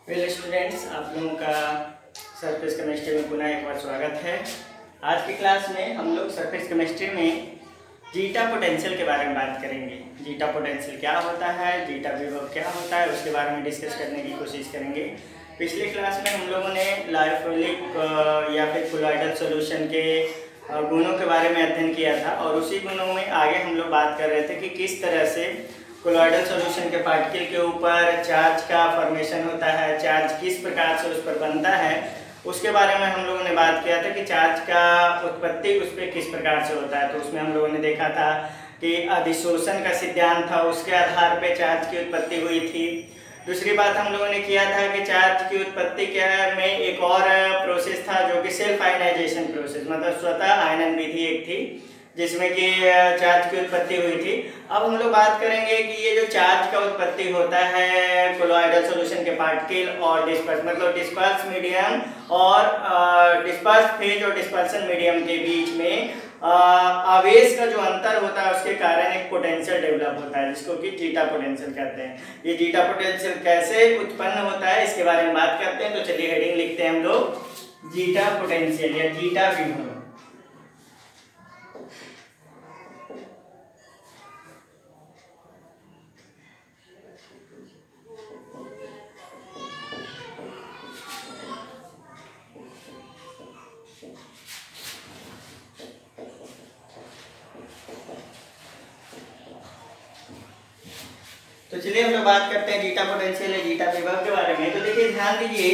Well students, आप लोगों का सरफेस केमिस्ट्री में पुनः एक बार स्वागत है। आज की क्लास में हम लोग सरफेस केमिस्ट्री में जीटा पोटेंशियल के बारे में बात करेंगे। जीटा पोटेंशियल क्या होता है, जीटा विभव क्या होता है, उसके बारे में डिस्कस करने की कोशिश करेंगे। पिछले क्लास में हम लोगों ने लायोफिलिक या फिर कोलॉइडल सॉल्यूशन के गुणों के बारे में अध्ययन किया था और उसी गुणों में आगे हम लोग बात कर रहे थे कि किस तरह से कोलॉइडल सॉल्यूशन के पार्टिकल के ऊपर चार्ज का फॉर्मेशन होता है, चार्ज किस प्रकार से उस पर बनता है, उसके बारे में हम लोगों ने बात किया था कि चार्ज का उत्पत्ति उस पर किस प्रकार से होता है। तो उसमें हम लोगों ने देखा था कि अधिशोषण का सिद्धांत था, उसके आधार पर चार्ज की उत्पत्ति हुई थी। दूसरी बात हम लोगों ने किया था कि चार्ज की उत्पत्ति में एक और प्रोसेस था जो कि सेल्फ आयनाइजेशन प्रोसेस, मतलब स्वतः आयनन विधि एक थी जिसमें कि चार्ज की उत्पत्ति हुई थी। अब हम लोग बात करेंगे कि ये जो चार्ज का उत्पत्ति होता है कोलॉइडल सॉल्यूशन के पार्टिकल और डिस्पर्स, मतलब डिस्पर्स मीडियम और डिस्पर्स फेज और डिस्पर्सन मीडियम के बीच में आवेश का जो अंतर होता है उसके कारण एक पोटेंशियल डेवलप होता है जिसको कि जीटा पोटेंशियल कहते हैं। ये जीटा पोटेंशियल कैसे उत्पन्न होता है इसके बारे में बात करते हैं। तो चलिए हेडिंग लिखते हैं हम लोग, जीटा पोटेंशियल या जीटा विभव। तो चलिए हम लोग बात करते हैं जीटा पोटेंशियल या जीटा विभव के बारे में। तो देखिए ध्यान दीजिए,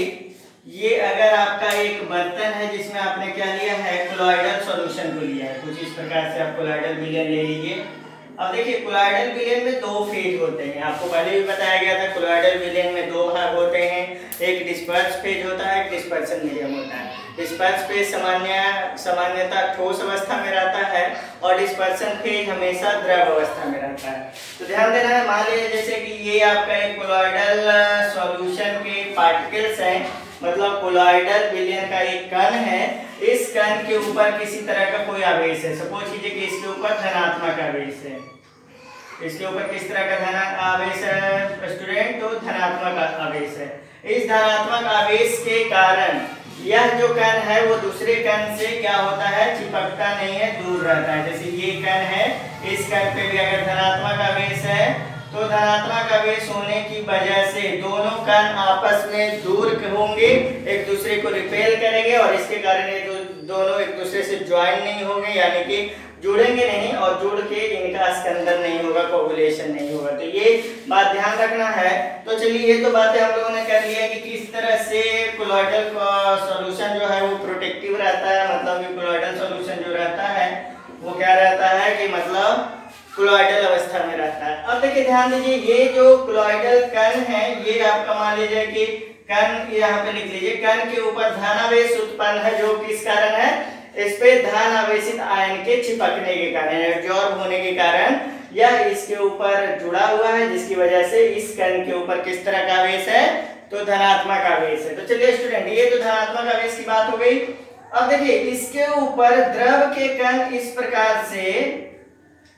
ये अगर आपका एक बर्तन है जिसमें आपने क्या लिया है, कोलॉइडल सॉल्यूशन को लिया है। कुछ इस प्रकार से आप कोलॉइडल विलयन ले लीजिए। अब देखिए कोलॉइडल विलयन में दो फेज होते हैं, आपको पहले भी बताया गया था। कोलॉइडल विलयन में दो भाग होते हैं, एक डिस्पर्स फेज होता है, एक डिस्पर्सन मीडियम होता है। डिस्पर्स फेज सामान्यतः ठोस अवस्था में रहता है और डिस्पर्सन फेज हमेशा द्रव अवस्था में रहता है। तो ध्यान देना है, मान लीजिए जैसे कि ये आपका एक कोलॉइडल सॉल्यूशन के पार्टिकल्स हैं, मतलब कोलॉइडल विलयन का एक कण है। इस कण के ऊपर किसी तरह का कोई आवेश है, सपोज कीजिए कि इसके ऊपर धनात्मक आवेश है। इसके ऊपर किस तरह का धनात्मक आवेश है स्टूडेंट? तो धनात्मक आवेश है। इस धनात्मक आवेश के कारण यह जो कण है वो दूसरे कण से क्या होता है, चिपकता नहीं है, दूर रहता है। जैसे ये कण है, इस कण पे भी अगर धनात्मक आवेश है तो धनात्मक आवेश होने की वजह से दोनों कण आपस में दूर होंगे, एक दूसरे को रिपेल करेंगे और इसके कारण ये दोनों एक दूसरे से ज्वाइन नहीं होंगे, यानी कि जुड़ेंगे नहीं और जुड़ के इनका स्कंदन नहीं होगा, कोगुलेशन नहीं होगा। तो ये बात ध्यान रखना है। तो चलिए ये तो बातें हम लोगों ने कर ली है कि किस तरह से कोलॉइडल सॉल्यूशन जो है वो प्रोटेक्टिव रहता है, मतलब ये कोलॉइडल सॉल्यूशन जो रहता है वो क्या रहता है कि मतलब कोलॉइडल अवस्था में रहता है। अब देखिए ध्यान दीजिए, ये जो कोलॉइडल कण है ये आपका मान लीजिए कि कण, यहाँ पे लिख लीजिए, कण के ऊपर धनावेश उत्पन्न है जो किस कारण है, इस पे धन आवेशित आयन के चिपकने के कारण, एब्जॉर्ब होने के कारण यह इसके ऊपर जुड़ा हुआ है, जिसकी वजह से इस कण के ऊपर किस तरह का आवेश है, तो धनात्मक आवेश है। तो चलिए स्टूडेंट, ये तो धनात्मक आवेश की बात हो गई। अब देखिए इसके ऊपर द्रव के कण इस प्रकार से,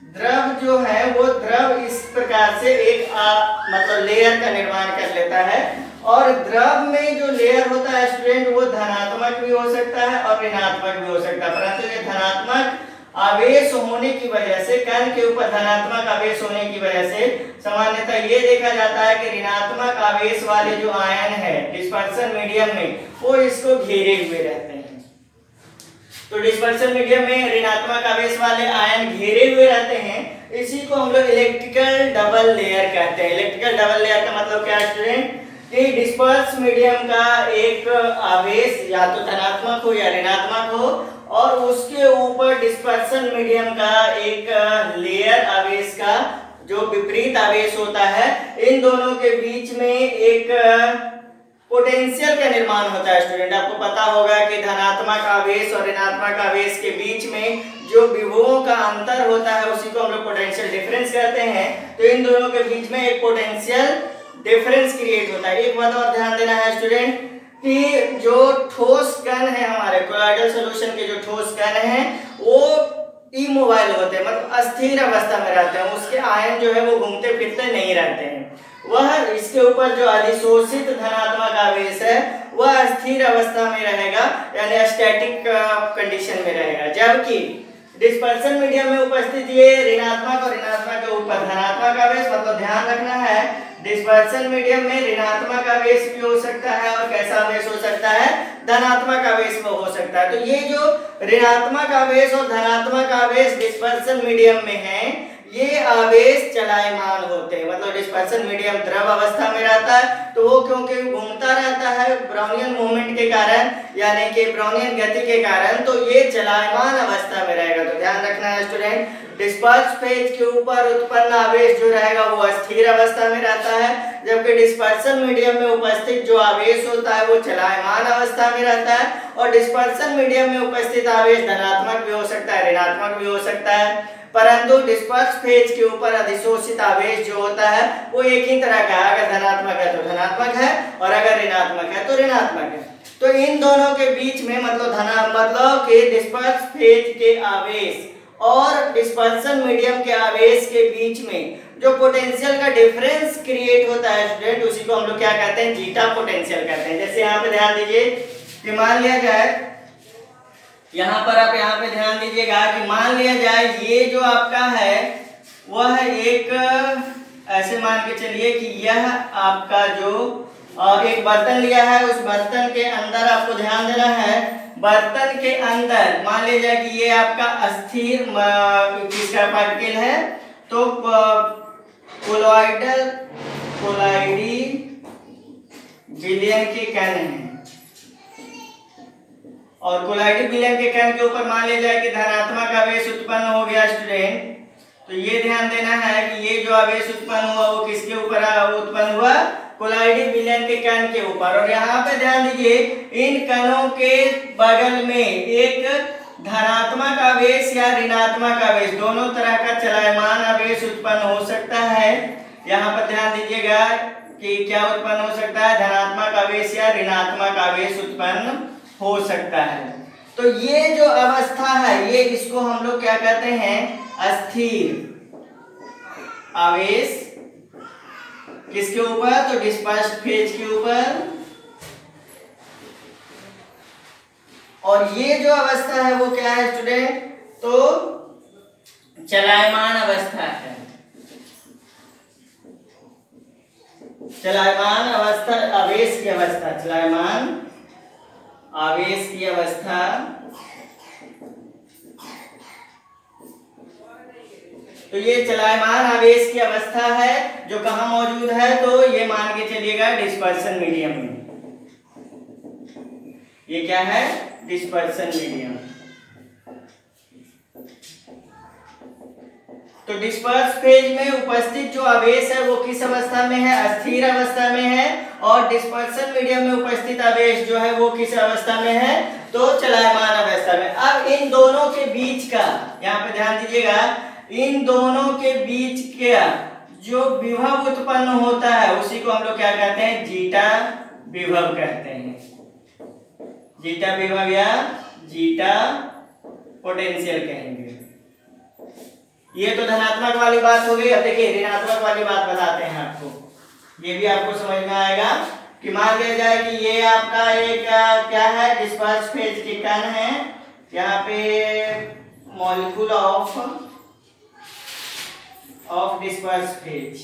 द्रव जो है वो द्रव इस प्रकार से एक मतलब लेयर का निर्माण कर लेता है और द्रव में जो लेयर होता है स्टूडेंट वो धनात्मक भी हो सकता है और ऋणात्मक भी हो सकता है, परंतु ये धनात्मक आवेश होने की वजह से, कण के ऊपर धनात्मक आवेश होने की वजह से सामान्यतः ये देखा जाता है कि ऋणात्मक आवेश वाले जो आयन है डिस्पर्सन मीडियम में वो इसको घेरे हुए रहते हैं। तो डिस्पर्सन मीडियम में ऋणात्मक आवेश वाले आयन घेरे हुए रहते हैं, इसी को हम लोग इलेक्ट्रिकल डबल लेयर कहते हैं। इलेक्ट्रिकल डबल लेयर का मतलब क्या है स्टूडेंट, कि डिस्पर्स मीडियम का एक आवेश या तो धनात्मक हो या ऋणात्मक हो और उसके ऊपर डिस्पर्सन मीडियम का एक लेयर आवेश का जो विपरीत आवेश होता है, इन दोनों के बीच में एक पोटेंशियल का निर्माण होता है। स्टूडेंट आपको पता होगा कि धनात्मक आवेश और ऋणात्मक आवेश के बीच में जो विभवों का अंतर होता है उसी को हम लोग पोटेंशियल डिफरेंस कहते हैं। तो इन दोनों के बीच में एक पोटेंशियल डिफरेंस क्रिएट होता है। एक बात और ध्यान देना है स्टूडेंट कि जो ठोस कण है, हमारे कोलॉइडल सॉल्यूशन के जो ठोस कण है वो इमोबाइल होते हैं, मतलब अस्थिर अवस्था में रहते हैं, उसके आयन जो है वो घूमते फिरते नहीं रहते हैं, वह इसके ऊपर जो अधिशोषित धनात्मक आवेश है वह स्थिर अवस्था में रहेगा, यानी स्टैटिक कंडीशन में रहेगा। जबकि डिस्पर्सन मीडियम में उपस्थित ये ऋणात्मक और ऋणात्मक के ऊपर धनात्मक आवेश, मतलब ध्यान रखना है डिस्पर्सन मीडियम में ऋणात्मक आवेश भी हो सकता है और कैसा आवेश हो सकता है, धनात्मक आवेश में हो सकता है। तो ये जो ऋणात्मक आवेश और धनात्मक आवेश डिस्पर्सन मीडियम में है, ये आवेश चलायमान होते हैं, मतलब डिस्पर्सन मीडियम द्रव अवस्था में रहता है तो वो क्योंकि घूमता रहता है ब्राउनियन मूवमेंट के कारण, यानी कि ब्राउनियन गति के कारण, तो ये चलायमान अवस्था में रहेगा। तो ध्यान रखना है स्टूडेंट, डिस्पर्स फेज के ऊपर उत्पन्न आवेश जो रहेगा वो स्थिर अवस्था में रहता है, जबकि डिस्पर्सन मीडियम में उपस्थित जो आवेश होता है वो चलायमान अवस्था में रहता है। और डिस्पर्सन मीडियम में उपस्थित आवेश धनात्मक भी हो सकता है, ऋणात्मक भी हो सकता है, परंतु डिस्पर्स फेज के ऊपर अधिशोषित आवेश जो होता है वो एक ही तरह का है, अगर धनात्मक है तो धनात्मक है और अगर ऋणात्मक है तो ऋणात्मक है। तो इन दोनों के बीच में मतलब कि डिस्पर्स फेज के आवेश और डिस्पर्सन मीडियम के आवेश के बीच में जो पोटेंशियल का डिफरेंस क्रिएट होता है स्टूडेंट, उसी को हम लोग क्या कहते हैं, जीटा पोटेंशियल कहते हैं। जैसे यहाँ पे ध्यान दीजिए कि मान लिया जाए, यहाँ पर आप यहाँ पे ध्यान दीजिएगा कि मान लिया जाए ये जो आपका है वह एक ऐसे मान के चलिए कि यह आपका जो एक बर्तन लिया है, उस बर्तन के अंदर आपको ध्यान देना है, बर्तन के अंदर मान लिया जाए कि ये आपका अस्थिर किसका पार्टिकल है, तो कोलॉइडी विलयन के कण है, और कोलॉइडी विलयन के कण के ऊपर मान लिया जाए कि धनात्मक आवेश उत्पन्न हो गया स्टूडेंट। तो ये ध्यान देना है कि ये जो आवेश उत्पन्न हुआ वो किसके ऊपर उत्पन्न हुआ, कोलॉइडी विलयन के कण के ऊपर। और यहाँ पे ध्यान दीजिए इन कणों के बगल में एक धनात्मक आवेश या ऋणात्मक आवेश, दोनों तरह का चलायमान आवेश उत्पन्न हो सकता है। यहाँ पर ध्यान दीजिएगा कि क्या उत्पन्न हो सकता है, धनात्मक आवेश या ऋणात्मक आवेश उत्पन्न हो सकता है। तो ये जो अवस्था है ये इसको हम लोग क्या कहते हैं, अस्थिर आवेश किसके ऊपर, तो डिस्पर्स्ड फेज के ऊपर। और ये जो अवस्था है वो क्या है स्टूडेंट, तो चलायमान अवस्था है, चलायमान अवस्था, आवेश की अवस्था, चलायमान आवेश की अवस्था। तो ये चलायमान आवेश की अवस्था है जो कहाँ मौजूद है, तो ये मान के चलिएगा डिस्पर्सन मीडियम में। ये क्या है, डिस्पर्सन मीडियम। तो डिस्पर्स फेज में उपस्थित जो आवेश है वो किस अवस्था में है, अस्थिर अवस्था में है, और डिस्पर्सन मीडियम में उपस्थित आवेश जो है वो किस अवस्था में है, तो चलायमान अवस्था में। अब इन दोनों के बीच का यहाँ पे ध्यान दीजिएगा, इन दोनों के बीच का जो विभव उत्पन्न होता है उसी को हम लोग क्या कहते हैं, जीटा विभव कहते हैं, जीटा विभव या जीटा पोटेंशियल कहेंगे। ये तो धनात्मक वाली बात हो गई। अब देखिए ऋणात्मक वाली बात बताते हैं आपको, ये भी आपको समझ में आएगा कि मान लिया जाए कि ये आपका एक क्या है, डिस्पर्स फेज के कण है, यहाँ पे molecule of disperse phase,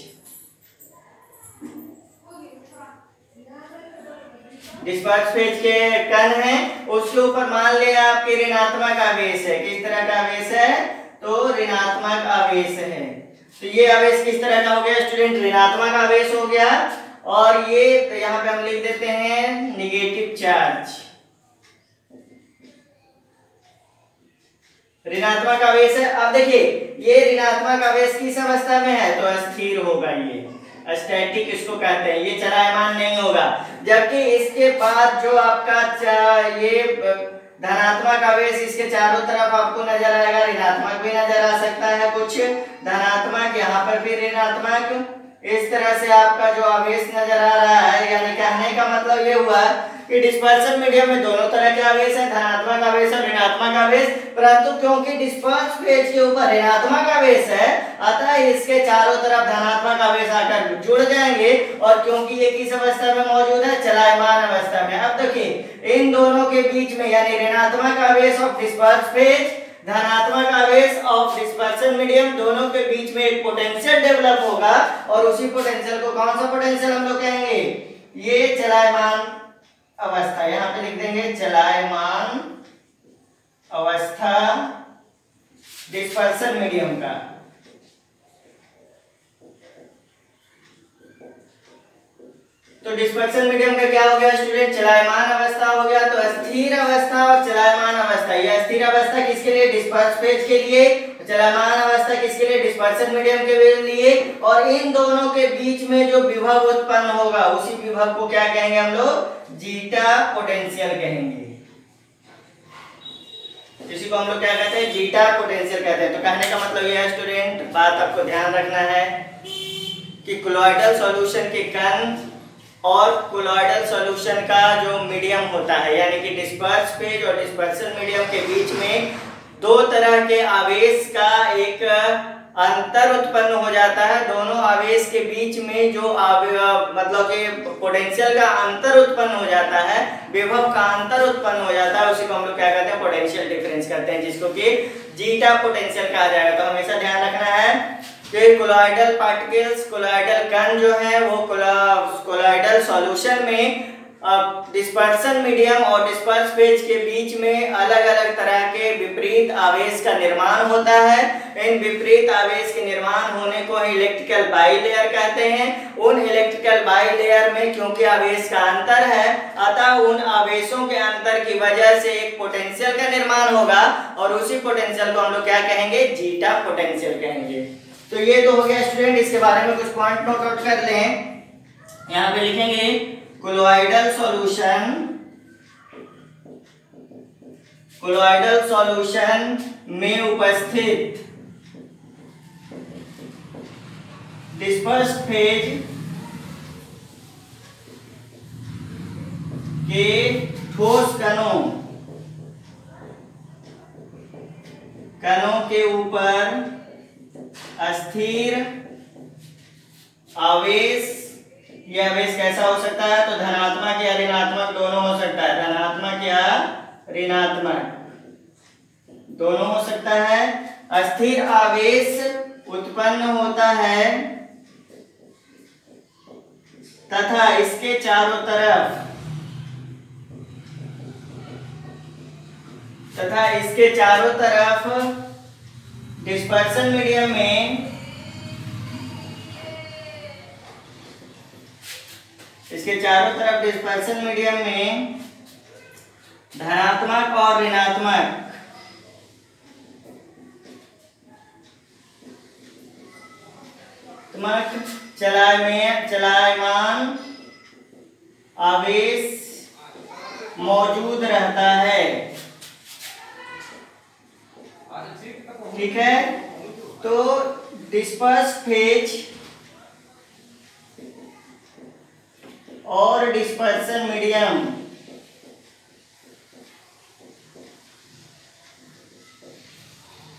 disperse phase के कण है, उसके ऊपर मान लिया आपके ऋणात्मक आवेश है। किस तरह का आवेश है, तो ऋणात्मक आवेश है। तो ये आवेश किस तरह का हो गया स्टूडेंट, ऋणात्मक आवेश हो गया। और ये तो यहाँ पे हम लिख देते हैं नेगेटिव चार्ज, ऋणात्मक आवेश है। अब देखिए ये ऋणात्मक आवेश किस अवस्था में है, तो अस्थिर होगा, ये स्टैटिक इसको कहते हैं, ये चलायमान नहीं होगा। जबकि इसके बाद जो आपका ये धनात्मक आवेश इसके चारों तरफ आपको नजर आएगा, ऋणात्मक भी नजर आ सकता है, कुछ धनात्मक, यहाँ पर भी ऋणात्मक, इस तरह से आपका जो आवेश नजर आ रहा है। यानी कहने का मतलब ये हुआ कि डिस्पर्सन मीडियम में दोनों तरह के आवेश हैं, धनात्मक आवेश और ऋणात्मक आवेश, परंतु क्योंकि डिस्पर्स फेज के ऊपर ऋणात्मक आवेश है, अतः इसके चारों तरफ धनात्मक आवेश आकर जुड़ जाएंगे, और क्योंकि ये किस अवस्था में मौजूद है, चलायमान अवस्था में। अब देखिए इन दोनों के बीच में यानी ऋणात्मक आवेश ऑफ डिस्पर्स फेज, धनात्मक आवेश ऑफ डिस्पर्सन मीडियम, दोनों के बीच में एक पोटेंशियल डेवलप होगा, और उसी पोटेंशियल को कौन सा पोटेंशियल हम लोग कहेंगे, ये चलायमान अवस्था, यहां पे लिख देंगे चलायमान अवस्था डिस्पर्सन मीडियम का। तो डिस्पर्सन मीडियम का क्या हो गया स्टूडेंट, चलायमान अवस्था हो गया। तो अस्थिर अवस्था और चलायमान अवस्था, ये अस्थिर अवस्था किसके लिए, डिस्पर्स फेज के लिए, चलायमान अवस्था किसके लिए, डिस्पर्सन मीडियम के लिए, और इन दोनों के बीच में जो विभव उत्पन्न होगा उसी विभव को क्या कहेंगे हम लोग, जीटा पोटेंशियल कहेंगे। इसी को हम लोग क्या कहते हैं, जीटा पोटेंशियल कहते हैं। तो कहने का मतलब यह है स्टूडेंट, बात आपको ध्यान रखना है कि कोलॉइडल सॉल्यूशन के कण और कोलॉइडल सॉल्यूशन का जो मीडियम होता है, यानी कि डिस्पर्स फेज और डिस्पर्सन मीडियम के बीच में दो तरह के आवेश का एक अंतर उत्पन्न हो जाता है। दोनों आवेश के बीच में जो मतलब कि पोटेंशियल का अंतर उत्पन्न हो जाता है, विभव का अंतर उत्पन्न हो जाता है, उसी को हम लोग क्या कहते हैं, पोटेंशियल डिफरेंस कहते हैं, जिसको कि जीटा पोटेंशियल कहा जाएगा। तो हमेशा ध्यान रखना है कि कोलॉइडल पार्टिकल्स, कोलॉइडल कण जो है वो कोलॉइडल सॉल्यूशन में डिस्पर्सन मीडियम और डिस्पर्स फेज के बीच में अलग अलग तरह के विपरीत आवेश का निर्माण होता है। इन विपरीत आवेश के निर्माण होने को इलेक्ट्रिकल बाइलेयर कहते हैं। उन इलेक्ट्रिकल बाइलेयर में क्योंकि आवेश का अंतर है, अतः उन आवेशों के अंतर की वजह से एक पोटेंशियल का निर्माण होगा, और उसी पोटेंशियल को हम लोग क्या कहेंगे, जीटा पोटेंशियल कहेंगे। तो ये तो हो गया स्टूडेंट, इसके बारे में कुछ पॉइंट नोट आउट कर लें। यहाँ पे लिखेंगे कोलॉइडल सॉल्यूशन में उपस्थित डिस्पर्स फेज के ठोस कणों के ऊपर अस्थिर आवेश, यह आवेश कैसा हो सकता है, तो धनात्मक या ऋणात्मक दोनों हो सकता है, धनात्मक या ऋणात्मक दोनों हो सकता है। अस्थिर आवेश उत्पन्न होता है तथा इसके चारों तरफ डिस्पर्सन मीडियम में धनात्मक और ऋणात्मक चलायमान आवेश मौजूद रहता है। ठीक है, तो डिस्पर्स फेज और डिस्पर्सन मीडियम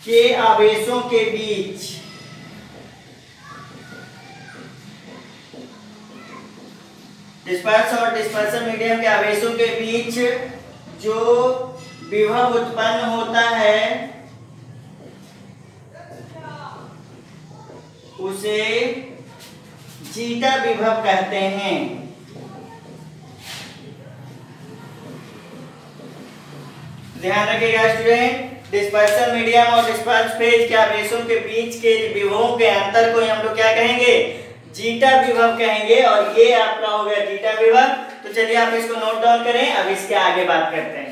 के आवेशों के बीच डिस्पर्स और डिस्पर्सन मीडियम के आवेशों के बीच जो विभव उत्पन्न होता है उसे जीटा विभव कहते हैं। ध्यान रखिएगा स्टूडेंट, डिस्पर्सन मीडियम और डिस्पर्स फेज के आवेशों के बीच के विभवों के अंतर को हम लोग क्या कहेंगे, जीटा विभव कहेंगे, और ये आपका हो गया जीटा विभव। तो चलिए आप इसको नोट डाउन करें, अब इसके आगे बात करते हैं।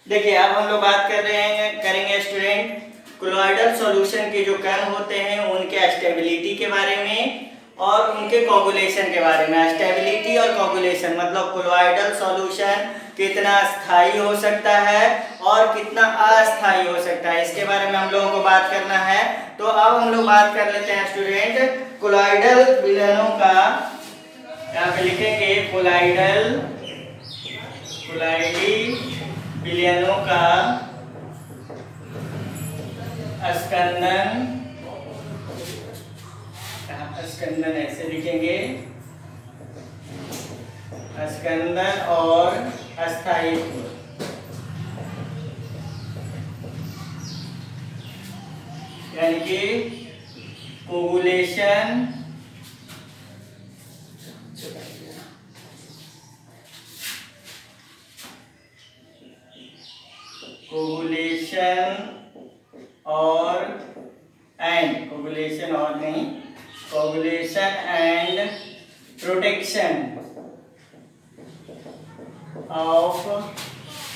देखिए अब हम लोग बात करेंगे स्टूडेंट कोलॉइडल सॉल्यूशन के जो कण होते हैं उनके स्टेबिलिटी के बारे में, और उनके कोगुलेशन के बारे में। स्टेबिलिटी और कोगुलेशन मतलब कोलॉइडल सॉल्यूशन कितना स्थायी हो सकता है और कितना अस्थायी हो सकता है, इसके बारे में हम लोगों को बात करना है। तो अब हम लोग बात कर लेते हैं स्टूडेंट कोलॉइडल विलयनों का। यहाँ पे लिखेंगे कोलॉइडी विलयनों का स्कंदन ऐसे लिखेंगे, स्कंदन और अस्थायित्व। यानी कि coagulation and protection of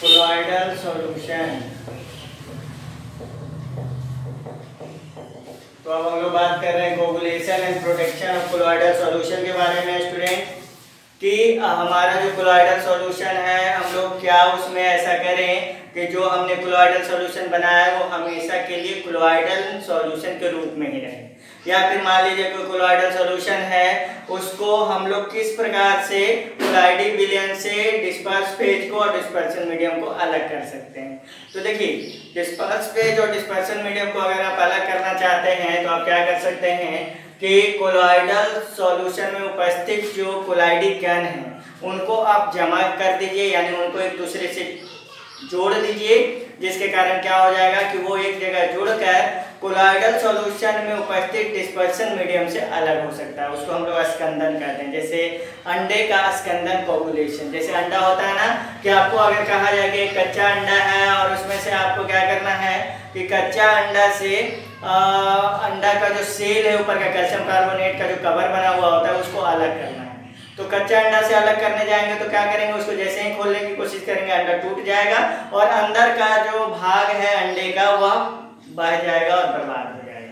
colloidal solution. तो अब हम लोग बात कर रहे हैं coagulation and protection of colloidal solution के बारे में स्टूडेंट, कि हमारा जो कोलॉइडल सॉल्यूशन है हम लोग क्या उसमें ऐसा करें कि जो हमने कोलॉइडल सॉल्यूशन बनाया है वो हमेशा के लिए कोलॉइडल सॉल्यूशन के रूप में ही रहे। या फिर मान लीजिए कोई कोलॉइडल सॉल्यूशन है उसको हम लोग किस प्रकार से कोलॉइडी विलयन से डिस्पर्स फेज को और डिस्पर्सन मीडियम को अलग कर सकते हैं। तो देखिए डिस्पर्स फेज और डिस्पर्सन मीडियम को अगर आप अलग करना चाहते हैं तो आप क्या कर सकते हैं कि कोलॉइडल सॉल्यूशन में उपस्थित जो कोलॉइडी कण हैं उनको आप जमा कर दीजिए, यानी उनको एक दूसरे से जोड़ दीजिए, जिसके कारण क्या हो जाएगा कि वो एक जगह जुड़कर कोलॉइडल सॉल्यूशन में उपस्थित डिस्पर्सन मीडियम से अलग हो सकता है। उसको हम लोग स्कंदन कहते हैं। जैसे अंडे का स्कंदन कोगुलेशन, जैसे अंडा होता है ना कि आपको अगर कहा जाए कि कच्चा अंडा है और उसमें से आपको क्या करना है कि कच्चा अंडा से अंडा का जो सेल है ऊपर का कैल्शियम कार्बोनेट का जो कवर बना हुआ होता है उसको अलग करना है। तो कच्चा अंडा से अलग करने जाएंगे तो क्या करेंगे, उसको जैसे ही खोलने की कोशिश करेंगे अंडा टूट जाएगा और अंदर का जो भाग है अंडे का वह बह जाएगा और बर्बाद हो जाएगा।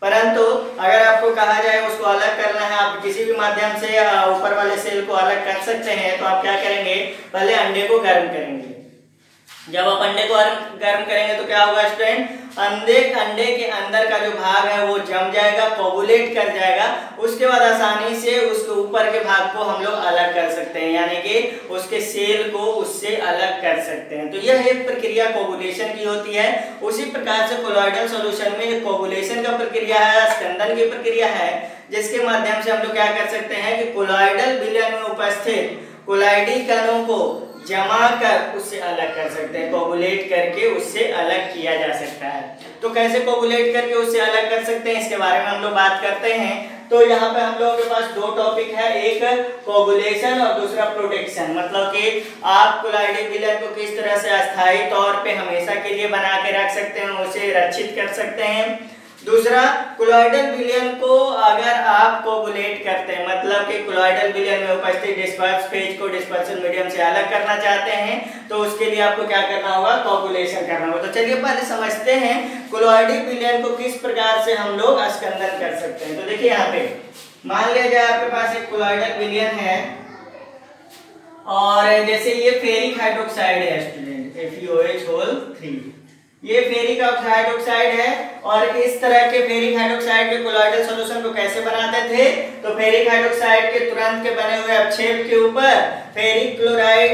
परंतु अगर आपको कहा जाए उसको अलग करना है, आप किसी भी माध्यम से ऊपर वाले सेल को अलग कर सकते हैं, तो आप क्या करेंगे पहले अंडे को गर्म करेंगे। जब आप अंडे को गर्म करेंगे तो क्या होगा स्टूडेंट, अंडे के अंदर का जो भाग है वो जम जाएगा, कोगुलेट कर जाएगा। उसके बाद आसानी से उसके ऊपर के भाग को हम लोग अलग कर सकते हैं, यानी कि उसके सेल को उससे अलग कर सकते हैं। तो यह एक प्रक्रिया कोगुलेशन की होती है। उसी प्रकार से कोलॉइडल सॉल्यूशन में कोगुलेशन का प्रक्रिया है, स्कंदन की प्रक्रिया है, जिसके माध्यम से हम लोग क्या कर सकते हैं कि कोलॉइडल विलयन में उपस्थित कोलॉइडी कणों को जमा कर उससे अलग कर सकते हैं, कोगुलेट करके उससे अलग किया जा सकता है। तो कैसे कोगुलेट करके उससे अलग कर सकते हैं इसके बारे में हम लोग बात करते हैं। तो यहाँ पे हम लोगों के पास दो टॉपिक है, एक कोगुलेशन और दूसरा प्रोटेक्शन। मतलब कि आप कोलॉइडी विलयन को किस तरह से अस्थायी तौर पे हमेशा के लिए बना के रख सकते हैं, उसे रक्षित कर सकते हैं। दूसरा कोलॉइडल विलयन को अगर आप कोगुलेट करते हैं, मतलब कि कोलॉइडल विलयन में उपस्थित डिस्पर्स फेज को डिस्पर्सन मीडियम से अलग करना चाहते हैं, तो उसके लिए आपको क्या करना होगा, कोगुलेशन करना होगा। तो चलिए पहले समझते हैं कोलॉइडी विलयन को किस प्रकार से हम लोग स्कंदन कर सकते हैं। तो देखिए यहाँ पे मान लिया जाए आपके पास एक कोलॉइडल विलयन है और जैसे ये फेरिक हाइड्रोक्साइड है स्टूडेंट, FeOH3, ये फेरिक हाइड्रोक्साइड है। और इस तरह के फेरिक हाइड्रोक्साइड के कोलॉइडल सॉल्यूशन को कैसे बनाते थे, तो फेरिक हाइड्रोक्साइड के तुरंत के बने हुए अपक्षेप के ऊपर फेरिक क्लोराइड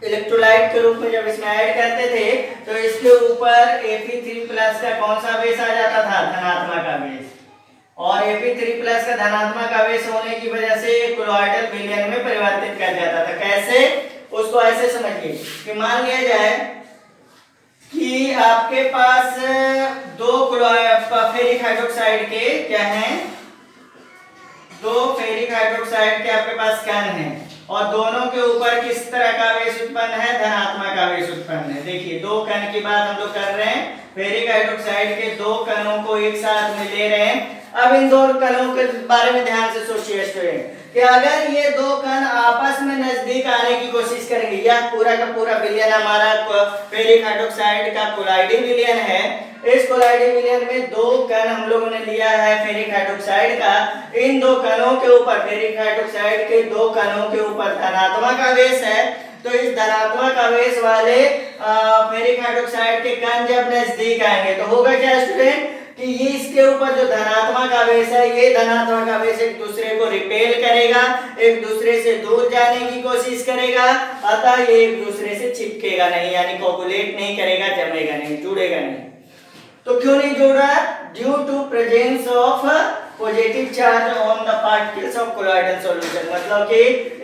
इलेक्ट्रोलाइट के रूप में जब इसमें ऐड करते थे तो इसके ऊपर Fe3+ का कौन सा बेस आ जाता था, धनात्मक आवेश। और Fe3+ का धनात्मक आवेश होने की वजह से कोलॉइडल विलयन में परिवर्तित कर जाता था। कैसे, उसको ऐसे समझिए कि मान लिया जाए कि आपके पास दो फेरिक हाइड्रोक्साइड के क्या हैं, दो फेरिक हाइड्रोक्साइड के आपके पास कण हैं और दोनों के ऊपर किस तरह का आवेश उत्पन्न है, धनात्मक आवेश उत्पन्न है। देखिए दो कण की बात हम लोग कर रहे हैं, फेरिक हाइड्रोक्साइड के दो कणों को एक साथ में ले रहे हैं। अब इन दो कणों के बारे में ध्यान से सोचिए स्टूडेंट कि अगर ये दो कण आपस में नजदीक आने की कोशिश करेंगे, यह पूरा का पूरा विलयन हमारा फेरिक हाइड्रोक्साइड का कोलॉइडी विलयन है। इस कोलॉइडी विलयन में दो कण हम लोगों ने लिए दिया है फेरिक हाइड्रोक्साइड का, इन दो कणों के ऊपर, फेरिक हाइड्रोक्साइड के दो कणों के ऊपर धनात्मक आवेश है, तो इस धनात्मक आवेश वाले फेरिक हाइड्रोक्साइड के कण जब नजदीक आएंगे तो होगा क्या स्टूडेंट कि ये इसके ऊपर जो धनात्मक आवेश है, ये धनात्मक आवेश एक दूसरे को रिपेल करेगा, एक दूसरे से दूर जाने की कोशिश करेगा, अतः ये एक दूसरे से चिपकेगा नहीं, यानी कोगुलेट नहीं करेगा, जमेगा नहीं, जुड़ेगा नहीं। तो क्यों नहीं जुड़ रहा? Due to presence of positive charge on the particles of colloidal solution, मतलब कि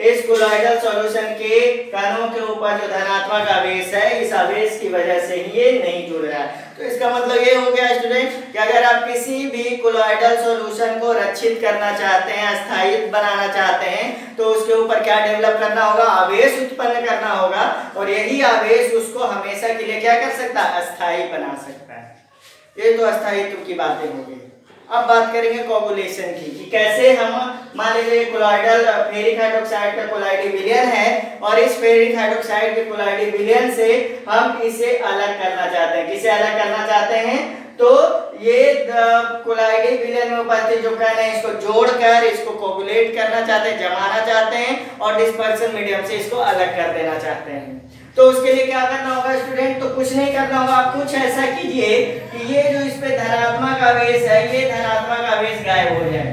इस कोलॉइडल सॉल्यूशन के कणों के ऊपर जो धनात्मक आवेश है, इस आवेश की वजह से ही ये नहीं जुड़ रहा है। तो इसका मतलब ये हो गया स्टूडेंट कि अगर आप किसी भी कोलॉइडल सॉल्यूशन को रक्षित करना चाहते हैं, अस्थायी बनाना चाहते हैं, तो उसके ऊपर क्या डेवलप करना होगा? आवेश उत्पन्न करना होगा, और यही आवेश उसको हमेशा के लिए क्या कर सकता है? अस्थायी बना सकता है। ये तो अस्थायित्व की बातें हो गई। अब बात करेंगे कोगुलेशन की, कि कैसे हम, मान लीजिए कोलॉइडल फेरिक हाइड्रोक्साइड का कोलाइडी विलयन है, और इस फेरिक हाइड्रोक्साइड के कोलाइडी विलयन से हम इसे अलग करना चाहते हैं। किसे अलग करना चाहते हैं? तो ये कोलाइडी विलयन में उपस्थित जो कण है, इसको जोड़कर इसको कोगुलेट करना चाहते हैं, जमाना चाहते हैं, और डिस्पर्सन मीडियम से इसको अलग कर देना चाहते हैं। तो उसके लिए क्या करना होगा स्टूडेंट? तो कुछ नहीं करना होगा, आप कुछ ऐसा कीजिए कि ये जो इस पे धनात्मक आवेश है, ये धनात्मक आवेश गायब हो जाए।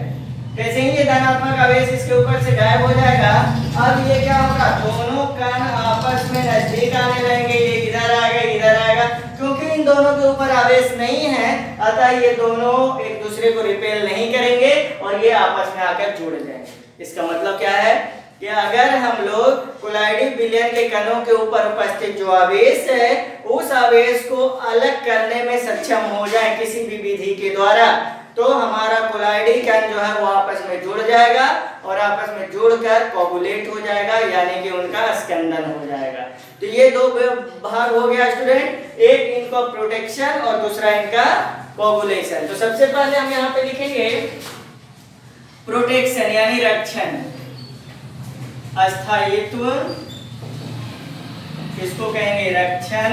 जैसे ही ये धनात्मक आवेश इसके ऊपर से गायब हो जाएगा, अब ये क्या होगा? दोनों कण आपस में नजदीक आने लगेंगे, ये इधर आएगा, इधर आएगा, क्योंकि इन दोनों के ऊपर आवेश नहीं है, अतः ये दोनों एक दूसरे को रिपेल नहीं करेंगे और ये आपस में आकर जुड़ जाएंगे। इसका मतलब क्या है कि अगर हम लोग कोलाइडी विलयन के कणों के ऊपर उपस्थित जो आवेश है, उस आवेश को अलग करने में सक्षम हो जाए किसी भी विधि के द्वारा, तो हमारा कोलाइडी कण जो है वो आपस में जुड़ जाएगा, और आपस में जुड़कर कोगुलेट हो जाएगा, यानी कि उनका स्कंदन हो जाएगा। तो ये दो भाग हो गया स्टूडेंट, एक इनका प्रोटेक्शन और दूसरा इनका कोगुलेशन। तो सबसे पहले हम यहाँ पे लिखेंगे प्रोटेक्शन यानी रक्षण, अस्थायित्व इसको कहेंगे रक्षण,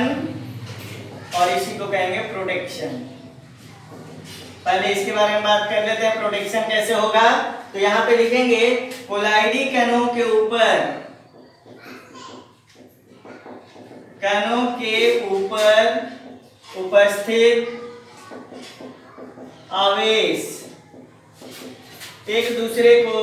और इसी को कहेंगे प्रोटेक्शन। पहले इसके बारे में बात कर लेते हैं, प्रोटेक्शन कैसे होगा। तो यहाँ पे लिखेंगे कोलाइडी कणों के ऊपर उपस्थित आवेश एक दूसरे को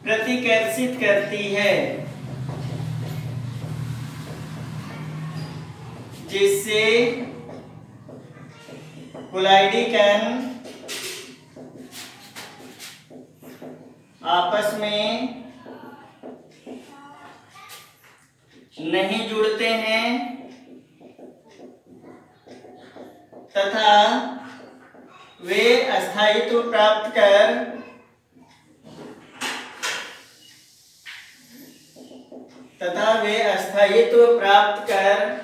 प्रतिकर्षित करती है, जिससे कोलाइडी कण आपस में नहीं जुड़ते हैं तथा वे अस्थायित्व प्राप्त कर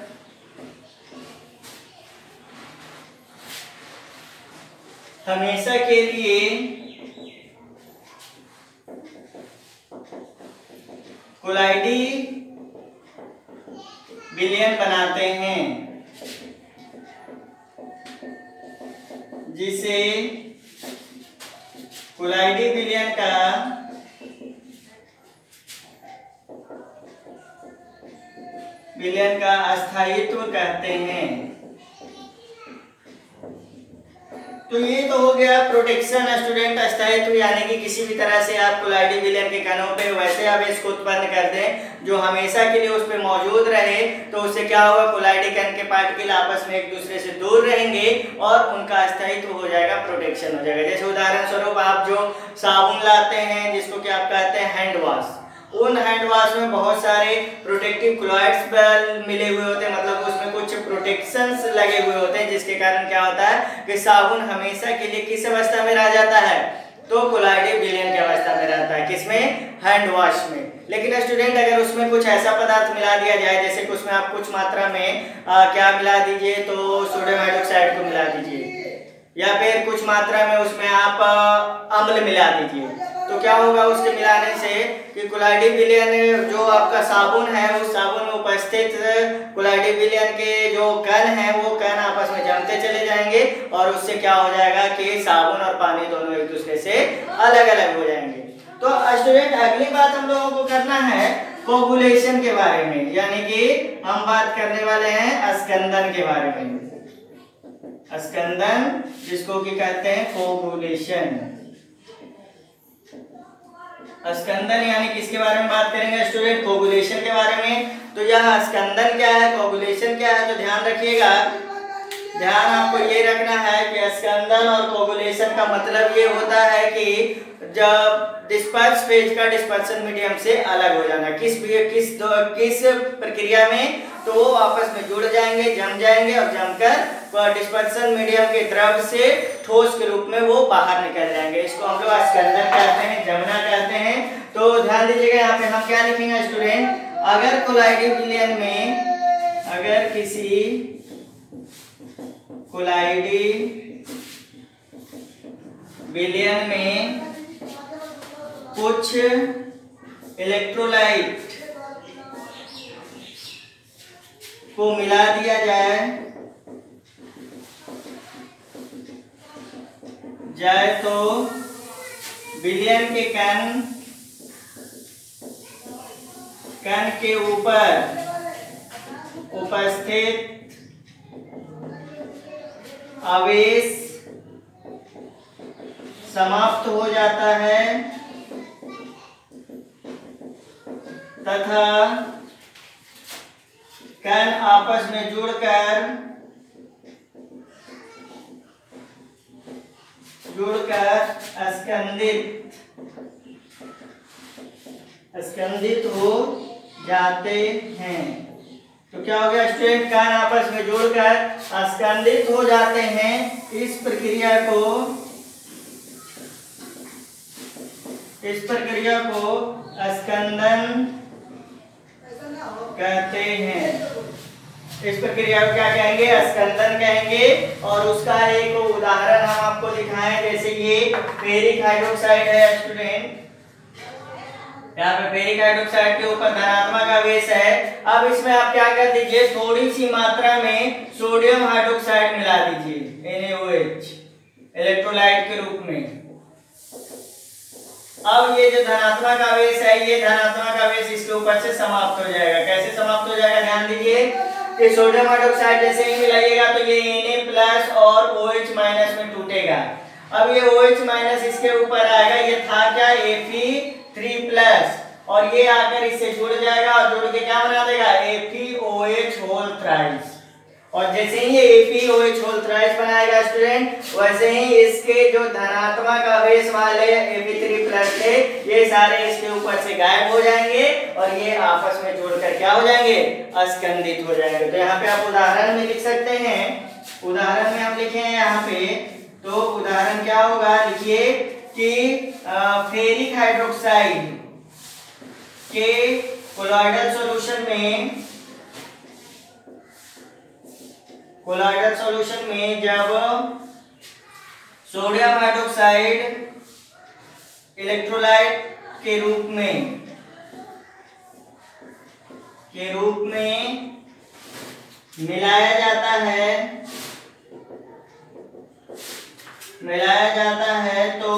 हमेशा के लिए कोलाइडी विलयन बनाते हैं, जिसे कोलाइडी विलयन का अस्थायित्व कहते हैं। तो ये तो हो गया प्रोटेक्शन स्टूडेंट, अस्थायित्व यानी कि किसी भी तरह से आप कोलाइडी विलयन के कणों पे वैसे आवेश को उत्पन्न कर दें जो हमेशा के लिए उस पे मौजूद रहे, तो उससे क्या होगा? कोलाइडी कण के पार्टिकल आपस में एक दूसरे से दूर रहेंगे और उनका अस्थायित्व हो जाएगा, प्रोटेक्शन हो जाएगा। जैसे उदाहरण स्वरूप आप जो साबुन लाते हैं जिसको क्या आप कहते हैं हैंड वॉश, उन हैंड वॉश में बहुत सारे प्रोटेक्टिव क्लोराइड्स मिले हुए होते हैं, मतलब उसमें कुछ प्रोटेक्शंस लगे हुए होते हैं, जिसके कारण क्या होता है कि साबुन हमेशा के लिए किस अवस्था में रह जाता है? तो कोलाइडी विलयन की अवस्था में रहता है। किसमें? हैंड वॉश में। लेकिन स्टूडेंट अगर उसमें कुछ ऐसा पदार्थ मिला दिया जाए, जैसे कि उसमें आप कुछ मात्रा में क्या मिला दीजिए, तो सोडियम हाइड्रोक्साइड को मिला दीजिए, या फिर कुछ मात्रा में उसमें आप अम्ल मिला दीजिए, तो तो क्या होगा उसके मिलाने से कि कोलाइडी विलयन जो आपका साबुन है उस साबुन में उपस्थित कोलाइडी विलयन के जो कण हैं वो कण आपस में जमते चले जाएंगे और उससे क्या हो जाएगा कि साबुन और पानी दोनों एक दूसरे से अलग अलग हो जाएंगे। तो स्टूडेंट अगली बात हम लोगों को करना है कोगुलेशन के बारे में, यानी कि हम बात करने वाले हैं स्कंदन के बारे में। स्कंदन जिसको कि कहते हैं कोगुलेशन। स्कंदन यानी किसके बारे में बात करेंगे स्टूडेंट? कोगुलेशन के बारे में। तो यह स्कंदन क्या है, कोगुलेशन क्या है, तो ध्यान रखिएगा। ध्यान आपको ये रखना है कि स्कंदन और कोगुलेशन का मतलब ये होता है कि जब डिस्पर्स फेज का डिस्पर्शन मीडियम से अलग हो जाना, किस प्रक्रिया में, तो वो आपस में जुड़ जाएंगे, जम जाएंगे और जमकर डिस्पर्शन मीडियम के द्रव से ठोस के रूप में वो बाहर निकल जाएंगे। इसको हम लोग स्कंदन कहते हैं, जमना कहते हैं। तो ध्यान दीजिएगा यहाँ पे हम क्या लिखेंगे स्टूडेंट? अगर कोलाइडी विलयन में, अगर किसी कोलाइडी विलयन में कुछ इलेक्ट्रोलाइट को मिला दिया जाए तो विलयन के कण के ऊपर उपस्थित आवेश समाप्त हो जाता है तथा कण आपस में जुड़कर स्कंदित हो जाते हैं। तो क्या हो गया स्टूडेंट? कण आपस में जुड़कर स्कंदित हो जाते हैं। इस प्रक्रिया को स्कंदन कहते हैं। इस प्रक्रिया को क्या कहेंगे? स्कंदन कहेंगे। और उसका एक उदाहरण हम आपको दिखाएं, जैसे ये फेरिक हाइड्रोक्साइड है स्टूडेंट। यहाँ पे फेरिक हाइड्रोक्साइड के ऊपर धनात्मक आवेश है। अब इसमें आप क्या कर दीजिए, थोड़ी सी मात्रा में सोडियम हाइड्रोक्साइड मिला दीजिए, NaOH, इलेक्ट्रोलाइट के रूप में। अब ये जो धनात्मक आवेश है, ये धनात्मक आवेश इसके ऊपर से समाप्त हो जाएगा। कैसे समाप्त हो जाएगा? ध्यान दीजिए कि सोडियम हाइड्रोक्साइड जैसे ही मिलाइएगा तो ये Na+ और OH- में टूटेगा। अब ये OH- इसके ऊपर आएगा, ये था क्या? Fe3+, और ये आकर इससे जुड़ जाएगा और जुड़ के क्या बना देगा? FeOH3। और जैसे ही ये FeOH3 बनाएगा स्टूडेंट, वैसे ही इसके जो धनात्मक आवेश वाले Fe3+ थे, ये सारे इसके ऊपर से गायब हो जाएंगे और ये आपस में जुड़कर क्या हो जाएंगे? स्कंदित हो जाएंगे। तो यहाँ पे आप उदाहरण में लिख सकते हैं। उदाहरण में हम लिखे हैं यहाँ पे, तो उदाहरण क्या होगा? लिखिए कि फेरिक हाइड्रोक्साइड के कोलॉइडल सॉल्यूशन में जब सोडियम हाइड्रोक्साइड इलेक्ट्रोलाइट के रूप में मिलाया जाता है तो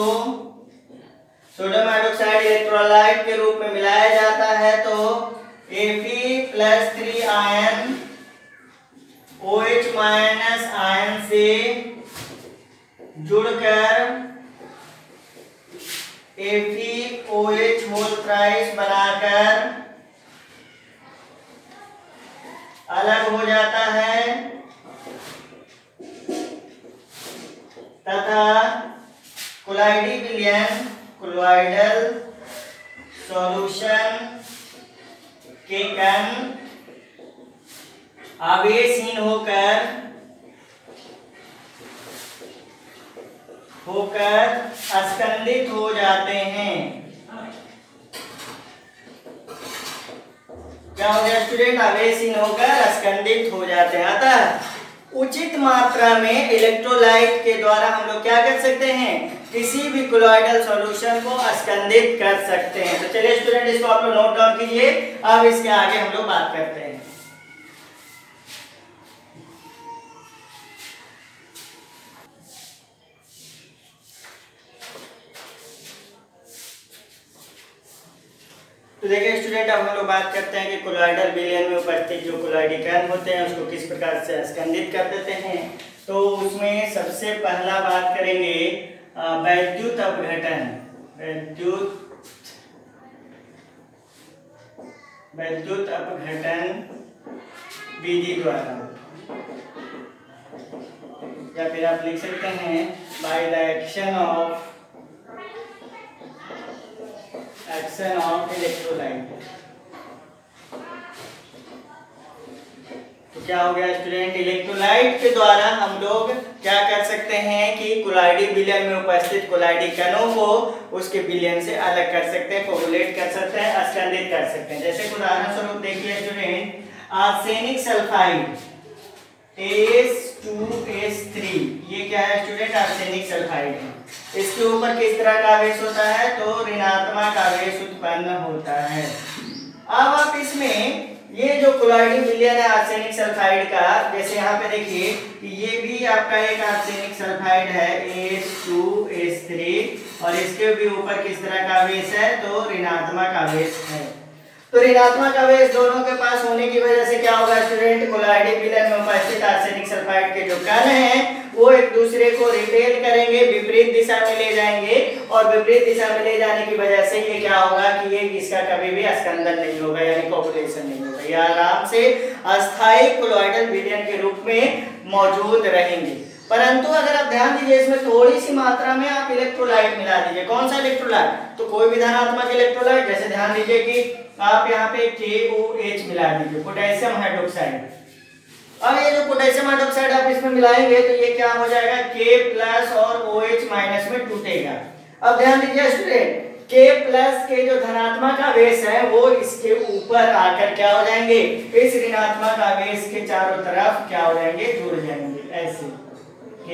सोडियम हाइड्रोक्साइड इलेक्ट्रोलाइट के रूप में मिलाया जाता है तो Fe+3 आयन OH- आयन से जुड़कर FeOH3 बनाकर अलग हो जाता है तथा कोलॉइडल सॉल्यूशन के कण आवेशहीन होकर स्कंदित हो जाते हैं। क्या हो गया स्टूडेंट? आवेशहीन होकर स्कंदित हो जाते हैं। अतः उचित मात्रा में इलेक्ट्रोलाइट के द्वारा हम लोग क्या कर सकते हैं? किसी भी कोलॉइडल सॉल्यूशन को स्कंदित कर सकते हैं। तो चलिए स्टूडेंट, इसको आप लोग नोट डाउन कीजिए। अब इसके आगे हम लोग बात करते हैं। तो देखिए स्टूडेंट, अब हम लोग बात करते हैं कि कोलॉइडल विलयन में उपस्थित जो कोलॉइडी कण होते हैं उसको किस प्रकार से स्कंदित कर देते हैं। तो उसमें सबसे पहला बात करेंगे वैद्युत अपघटन। वैद्युत अपघटन विधि द्वारा, या फिर आप लिख सकते हैं by the action of electrolyte. तो क्या हो गया स्टूडेंट, इलेक्ट्रोलाइट के द्वारा हम लोग क्या कर सकते हैं कि कोलॉइडी विलयन में उपस्थित कोलॉइडी कणों को उसके विलयन से अलग कर सकते हैं, कोगुलेट कर सकते हैं, स्कंदित कर सकते हैं। जैसे उदाहरण स्वरूप देखिए स्टूडेंट, आर्सेनिक सल्फाइड As2S3, ये क्या है स्टूडेंट, आर्सेनिक सल्फाइड है। इसके ऊपर किस तरह का आवेश होता है, तो ऋणात्मक आवेश उत्पन्न होता है। अब आप इसमें ये जो कोलॉइडी विलयन है आर्सेनिक सल्फाइड का, जैसे यहाँ पे देखिए कि ये भी आपका एक आर्सेनिक सल्फाइड है As2S3, और इसके भी ऊपर किस तरह का आवेश है, तो ऋणात्मक आवेश है। तो ऋणात्मक आवेश दोनों के पास होने की वजह से क्या होगा स्टूडेंट, कोलॉइडी विलयन में उपस्थित आर्सेनिक सल्फाइड के जो कण हैं वो एक दूसरे को रिपेल करेंगे, विपरीत दिशा में ले जाएंगे, और विपरीत दिशा में ले जाने की वजह से ये क्या होगा कि ये इसका कभी भी स्कंदन नहीं होगा, यानी कोगुलेशन नहीं होगा। ये आराम से अस्थायी कोलॉइडल विलयन के रूप में मौजूद रहेंगे। परंतु अगर आप ध्यान दीजिए, इसमें थोड़ी सी मात्रा में आप इलेक्ट्रोलाइट मिला दीजिए। कौन सा इलेक्ट्रोलाइट, तो कोई भी धनात्मक इलेक्ट्रोलाइट, जैसे ध्यान दीजिए कि आप यहाँ पे KOH मिला दीजिए, पोटेशियम हाइड्रोक्साइड। अब ये जो पोटेशियम हाइड्रोक्साइड आप इसमें मिलाएंगे तो ये क्या हो जाएगा, K+ और OH- में टूटेगा। अब ध्यान दीजिए स्टूडेंट, K+ के जो धनात्मक आवेश है वो इसके ऊपर आकर क्या हो जाएंगे, इस ऋणात्मक आवेश के चारों तरफ क्या हो जाएंगे, जुड़ जाएंगे ऐसे, K+.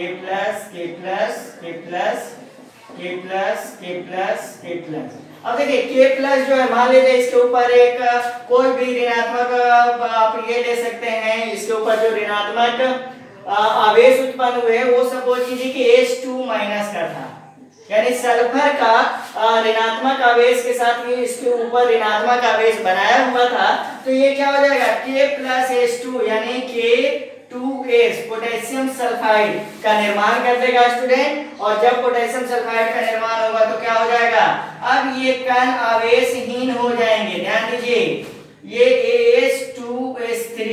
अब देखिए K+ जो है, मान लीजिए इसके ऊपर एक कोई भी ऋणात्मक आप ये ले सकते हैं, इसके ऊपर जो ऋणात्मक आवेश उत्पन्न हुए वो सपोज कीजिए कि H2- का था, यानी सल्फर का ऋणात्मक आवेश के साथ ये इसके ऊपर ऋणात्मक आवेश बनाया हुआ था। तो ये क्या हो जाएगा, K+H2 यानी K2S पोटेशियम सल्फाइड का निर्माण कर देगा स्टूडेंट। और जब पोटेशियम सल्फाइड का निर्माण होगा तो क्या हो जाएगा, अब ये कण आवेशहीन हो जाएंगे। ध्यान दीजिए, ये As2S3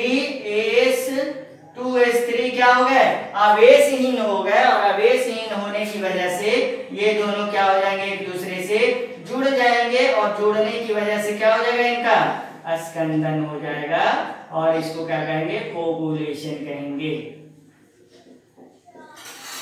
क्या हो गए, आवेशहीन हो गए, और आवेशहीन होने की वजह से ये दोनों क्या हो जाएंगे, एक दूसरे से जुड़ जाएंगे, और जुड़ने की वजह से क्या हो जाएगा, इनका स्कंदन हो जाएगा, और इसको क्या कहेंगे, कोगुलेशन कहेंगे।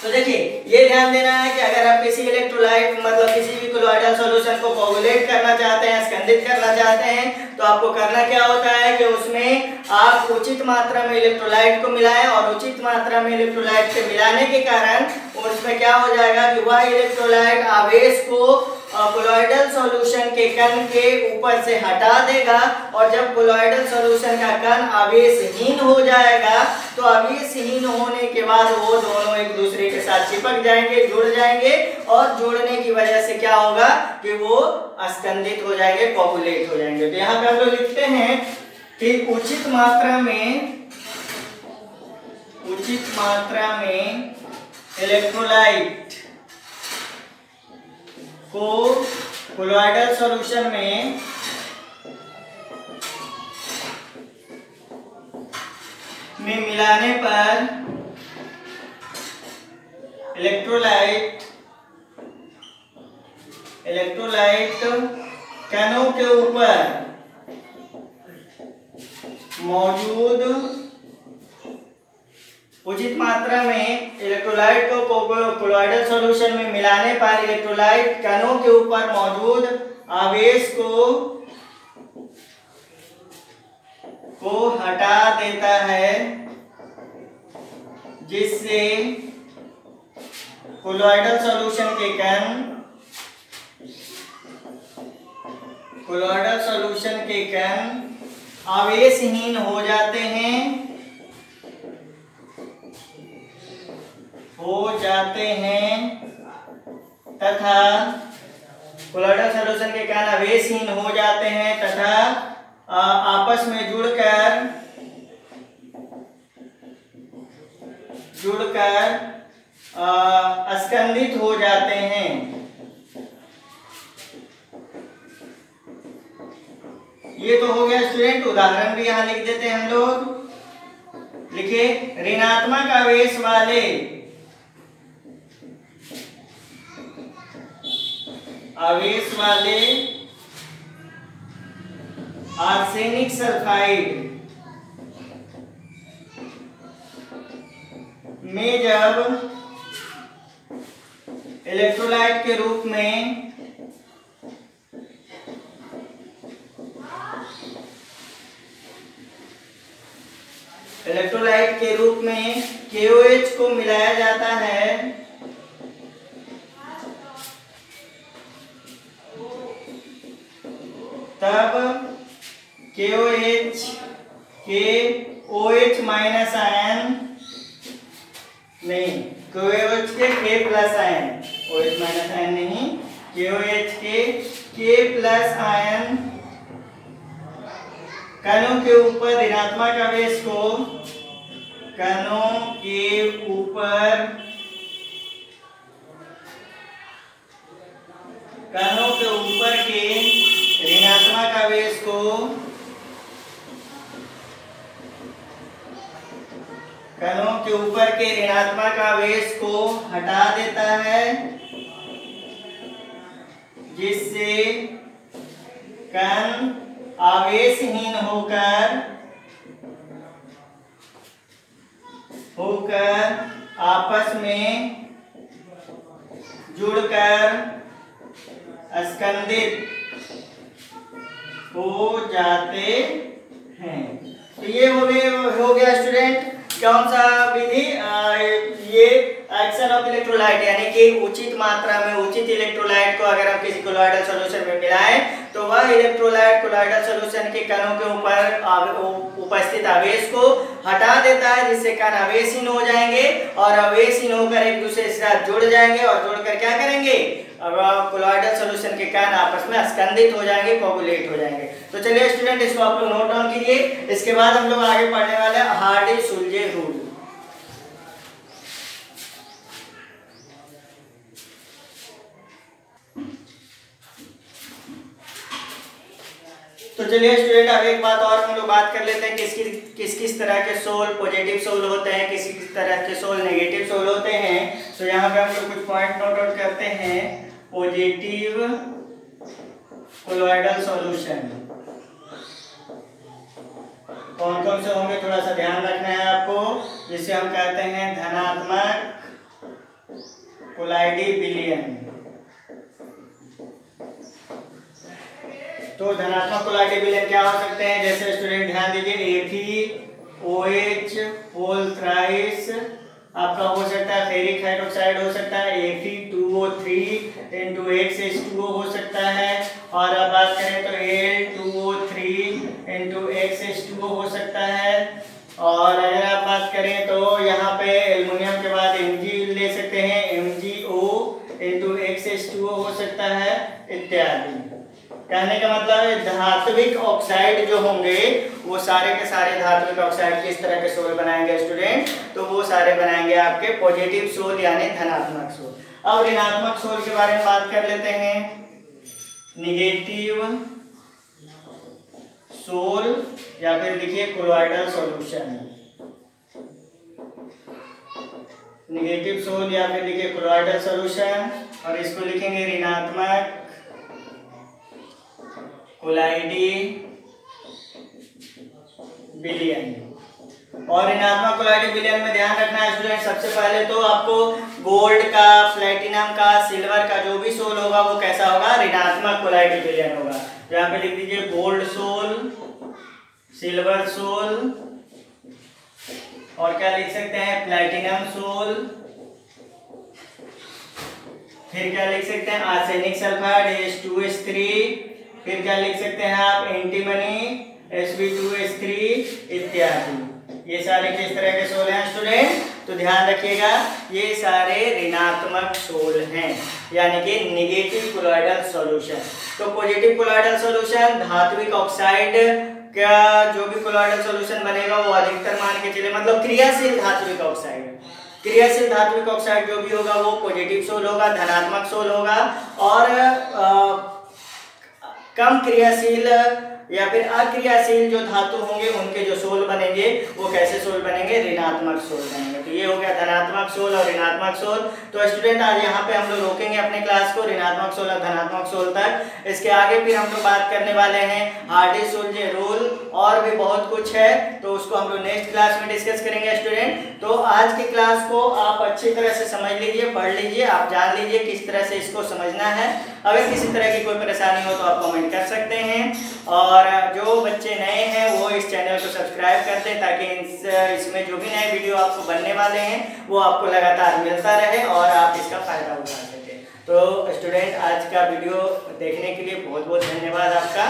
तो देखिए ये ध्यान देना है कि अगर आप किसी इलेक्ट्रोलाइट मतलब किसी भी कोलॉइडल सॉल्यूशन को कोगुलेट करना चाहते हैं, स्कंदित करना चाहते हैं, तो आपको करना क्या होता है कि उसमें आप उचित मात्रा में इलेक्ट्रोलाइट को मिलाएं, और उचित मात्रा में इलेक्ट्रोलाइट के मिलाने के कारण उसमें क्या हो जाएगा कि वह इलेक्ट्रोलाइट आवेश को कोलॉइडल सॉल्यूशन के कण के ऊपर से हटा देगा, और जब कोलॉइडल सॉल्यूशन का कण आवेशहीन हो जाएगा तो आवेशहीन होने के बाद वो दोनों एक दूसरे के साथ चिपक जाएंगे, जुड़ जाएंगे, और जुड़ने की वजह से क्या होगा कि वो स्कंदित हो जाएंगे, कोगुलेट हो जाएंगे। तो यहाँ पे हम लोग लिखते हैं कि उचित मात्रा में इलेक्ट्रोलाइट को कोलॉइडल सॉल्यूशन में मिलाने पर इलेक्ट्रोलाइट कणों के ऊपर मौजूद उचित मात्रा में इलेक्ट्रोलाइट को कोलॉइडल सॉल्यूशन में मिलाने पर इलेक्ट्रोलाइट कणों के ऊपर मौजूद आवेश को हटा देता है, जिससे कोलॉइडल सॉल्यूशन के कण आवेशहीन हो जाते हैं तथा कोलॉइडल सॉल्यूशन के कण आवेशहीन हो जाते हैं तथा आपस में जुड़कर स्कंदित हो जाते हैं। ये तो हो गया स्टूडेंट। उदाहरण भी यहाँ लिख देते हैं हम लोग। लिखिए, ऋणात्मक आवेश वाले आर्सेनिक सल्फाइड में जब इलेक्ट्रोलाइट के रूप में KOH को मिलाया जाता है तब KOH माइनस आयन नहीं, KOH के K plus ion, OH minus ion नहीं, KOH के K प्लस आयन कणों के ऊपर ऋणात्मक आवेश को कणों के ऊपर के ऋणात्मक आवेश को हटा देता है, जिससे कण आवेशहीन होकर आपस में जुड़कर स्कंदित हो जाते हैं। तो ये हो गया स्टूडेंट कौन सा विधि, ये एक्शन ऑफ इलेक्ट्रोलाइट, यानी कि उचित मात्रा में उचित इलेक्ट्रोलाइट को अगर हम किसी कोलॉइडल सॉल्यूशन में मिलाएं तो वह इलेक्ट्रोलाइट कोलॉइडल सॉल्यूशन के कणों के ऊपर उपस्थित आवेश को हटा देता है, जिससे कण आवेशहीन हो जाएंगे और आवेशहीन होकर एक दूसरे के साथ जुड़ जाएंगे और जुड़कर क्या करेंगे, अब कोलॉइडल सॉल्यूशन के कण आपस में स्कंदित हो जाएंगे, कोगुलेट हो जाएंगे। तो चलिए स्टूडेंट, इसको आप लोग नोट डाउन कीजिए। इसके बाद हम लोग आगे पढ़ने वाले हैं हार्डी-सुलजे रूल। तो चलिए स्टूडेंट, अब एक बात और हम लोग बात कर लेते हैं किस किस तरह के सोल पॉजिटिव सोल होते हैं, किस तरह के सोल नेगेटिव सोल होते हैं। तो यहाँ पे हम लोग कुछ पॉइंट नोट आउट करते हैं। पॉजिटिव कोलॉइडल सॉल्यूशन कौन कौन से होंगे, थोड़ा सा ध्यान रखना है आपको, जिसे हम कहते हैं धनात्मक कोलाइडी विलयन। तो धनात्मक कोलाइडी विलयन क्या हो सकते हैं, जैसे स्टूडेंट ध्यान दीजिए, FeOH पोल थ्राइस आपका हो सकता है, फेरिक हाइड्रोक्साइड हो सकता है, Fe2O3 into XH2O हो सकता है, और अब बात करें तो Al2O3 into XH2O हो सकता है, और अगर आप बात करें तो यहाँ पे एल्युमिनियम के बाद Mg ले सकते हैं, MgO into XH2O हो सकता है इत्यादि। कहने का मतलब धात्विक ऑक्साइड जो होंगे वो सारे के सारे धात्विक ऑक्साइड किस तरह के सोल बनाएंगे स्टूडेंट, तो वो सारे बनाएंगे आपके पॉजिटिव सोल यानी धनात्मक सोल। अब ऋणात्मक सोल के बारे में बात कर लेते हैं। निगेटिव सोल या फिर लिखिए कोलॉइडल सॉल्यूशन, निगेटिव सोल या फिर लिखिए कोलॉइडल सॉल्यूशन, और इसको लिखेंगे ऋणात्मक कोलाइडी विलयन। और ऋणात्मक कोलाइडी विलयन में ध्यान रखना है स्टूडेंट, सबसे पहले तो आपको गोल्ड का, प्लेटिनम का, सिल्वर का जो भी सोल होगा वो कैसा होगा, ऋणात्मक कोलाइडी विलयन होगा। यहाँ पे लिख दीजिए गोल्ड सोल, सिल्वर सोल, और क्या लिख सकते हैं प्लेटिनम सोल, फिर क्या लिख सकते हैं, आर्सेनिक सल्फाइड H2S3, फिर क्या लिख सकते हैं आप, एंटीमनी Sb2S3 इत्यादि। ये सारे किस तरह के सोल हैं स्टूडेंट, तो ध्यान रखिएगा ये सारे ऋणात्मक सोल हैं, यानी कि नेगेटिव कोलॉइडल सॉल्यूशन। तो पॉजिटिव कोलॉइडल सॉल्यूशन धात्विक ऑक्साइड का जो भी कोलॉइडल सॉल्यूशन बनेगा वो अधिकतर मान के चले, मतलब क्रियाशील धात्विक ऑक्साइड, क्रियाशील धात्विक ऑक्साइड जो भी होगा वो पॉजिटिव सोल होगा, धनात्मक सोल होगा। और कम क्रियाशील या फिर अक्रियाशील जो धातु होंगे उनके जो सोल बनेंगे वो कैसे सोल बनेंगे, ऋणात्मक सोल बनेंगे। तो ये हो गया धनात्मक सोल और ऋणात्मक सोल। तो स्टूडेंट आज यहाँ पे हम लोग रोकेंगे अपने क्लास को ऋणात्मक सोल और धनात्मक सोल तक। इसके आगे फिर हम लोग बात करने वाले हैं हार्डी-सोल्जे रूल और भी बहुत कुछ है, तो उसको हम लोग नेक्स्ट क्लास में डिस्कस करेंगे स्टूडेंट। तो आज की क्लास को आप अच्छी तरह से समझ लीजिए, पढ़ लीजिए, आप जान लीजिए किस तरह से इसको समझना है। अगर किसी तरह की कोई परेशानी हो तो आप कमेंट कर सकते हैं, और जो बच्चे नए हैं वो इस चैनल को सब्सक्राइब कर दें ताकि इसमें जो भी नए वीडियो आपको बनने वाले हैं वो आपको लगातार मिलता रहे और आप इसका फायदा उठा सकें। तो स्टूडेंट आज का वीडियो देखने के लिए बहुत बहुत धन्यवाद आपका।